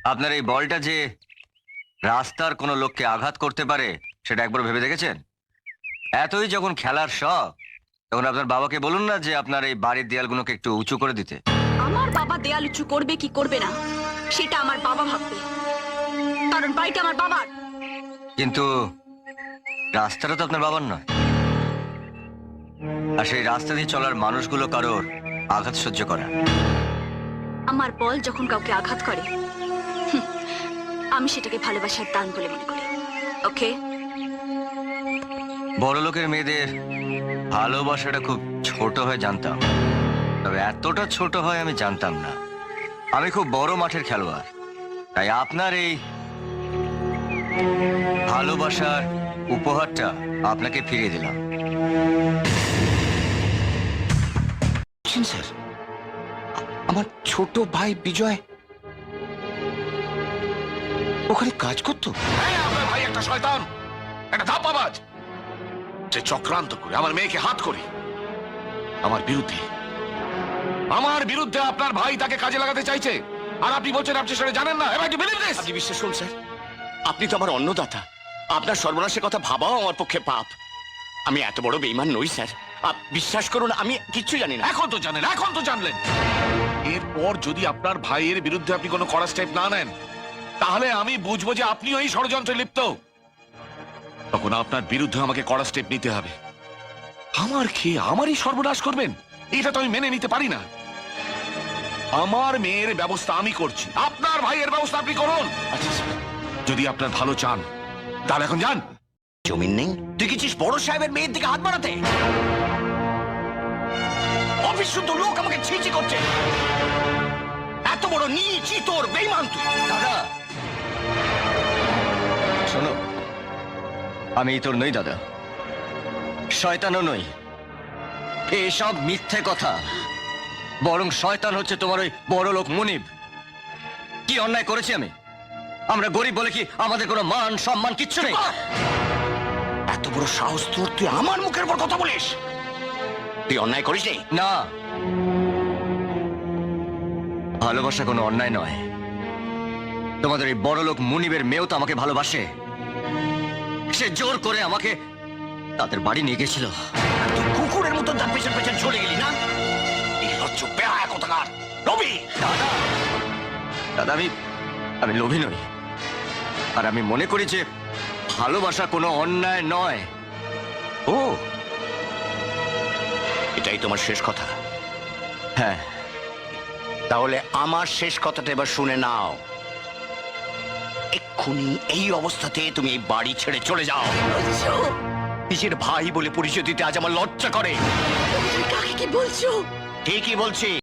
আপনার এই বলটা যে রাস্তার কোনো লোককে আঘাত করতে পারে সেটা একবার ভেবে দেখেছেন? এতই যখন খেলার শখ, তখন আপনার বাবাকে বলুন না যে আপনার এই বাড়ির দেয়ালগুলোকে একটু উঁচু করে দিতে। আমার বাবা দেয়াল উঁচু করবে কি করবে না সেটা আমার বাবা ভাববে, কারণ বাড়িটা আমার বাবার। কিন্তু রাস্তাটা তো আপনার বাবার নয়, আর সেই রাস্তা দিয়ে চলার মানুষগুলো কারোর আঘাত সহ্য করে। আমার বল যখন কাউকে আঘাত করে, আমি সেটাকে ভালোবাসার দান বলে মনে করি। ওকে? বড় লোকের মেয়েদের ভালোবাসাটা খুব ছোট হয় জানতাম, তবে এতটা ছোট হয় আমি জানতাম না। আমি খুব বড় মাঠের খেলোয়াড়, তাই আপনার এই ভালোবাসার উপহারটা আপনাকে ফিরিয়ে দিলাম। স্যার, আমার ছোট ভাই বিজয় ওখানে কাজ করতো। হ্যাঁ, আপনার ভাই একটা শয়তান, একটা ধাপ্পাবাজ, যে চক্রান্ত করে আমার মেয়েকে হাত করে আমার বিরুদ্ধে আপনার ভাই তাকে কাজে লাগাতে চাইছে। আর আপনি বলছেন আপনি সেটা জানেন না। আপনি বিশ্বাস করুন স্যার, আপনি তো আমার অন্নদাতা। আপনার সর্বনাশের কথা ভাবাও আমার পক্ষে পাপ। আমি এত বড় বেঈমান নই স্যার, বিশ্বাস করুন, আমি কিচ্ছু জানি না। এখন তো জানেন, এখন তো জানলেন। এরপর যদি আপনার ভাইয়ের বিরুদ্ধে আপনি কোনো কড়া স্টেপ না নেন, তাহলে আমি বুঝবো যে আপনিও এই ষড়যন্ত্রে লিপ্ত। তখন আপনার বিরুদ্ধে আমাকে কড়া স্টেপ নিতে হবে। আমার খেয়ে আমারই সর্বনাশ করবেন, এটা তো আমি মেনে নিতে পারি না। আমার মেয়ের ব্যবস্থা আমি করছি, আপনার ভাইয়ের ব্যবস্থা আপনি করুন। আচ্ছা স্যার, যদি আপনার ভালো চান তাহলে এখন যান। জমিন নেই, তুই গেছিস বড় সাহেবের মেয়ের দিকে হাত বাড়াতে? অবিশুদ্ধ লোক আমাকে ছিঁচি করছে। এত বড় নীচ তোর বেঈমান তুই। দাদা শোনো, আমি তোর নই দাদা, শয়তানও নই। এসব মিথ্যে কথা, বরং শয়তান হচ্ছে তোমার ওই বড় লোক মুনিব। কি অন্যায় করেছি আমি? আমরা গরিব বলে কি আমাদের কোনো মান সম্মান কিচ্ছু নেই? এত বড় সাহস তোর, তুই আমার মুখের উপর কথা বলিস? তুই অন্যায় করিস নি? না, ভালোবাসা কোনো অন্যায় নয়। তোমাদের এই বড় লোক মুনিবের মেয়েও তো আমাকে ভালোবাসে। সে জোর করে আমাকে তাদের বাড়ি নিয়ে গেছিল। তুই কুকুরের মতো তার পেছন পেছন চলে গেলি না? এই লজ্জ বেহায়া কোথাকার রবি। দাদা দাদা, আমি লোভী নই, আর আমি মনে করি যে ভালোবাসা কোনো অন্যায় নয়। ও, এটাই তোমার শেষ কথা? হ্যাঁ। তাহলে আমার শেষ কথাটা এবার শুনে নাও। এক্ষুনি এই অবস্থাতে তুমি এই বাড়ি ছেড়ে চলে যাও। নিজের ভাই বলে পরিচয় দিতে আজ আমার লজ্জা করে। কাকে কি বলছো? ঠিকই বলছি।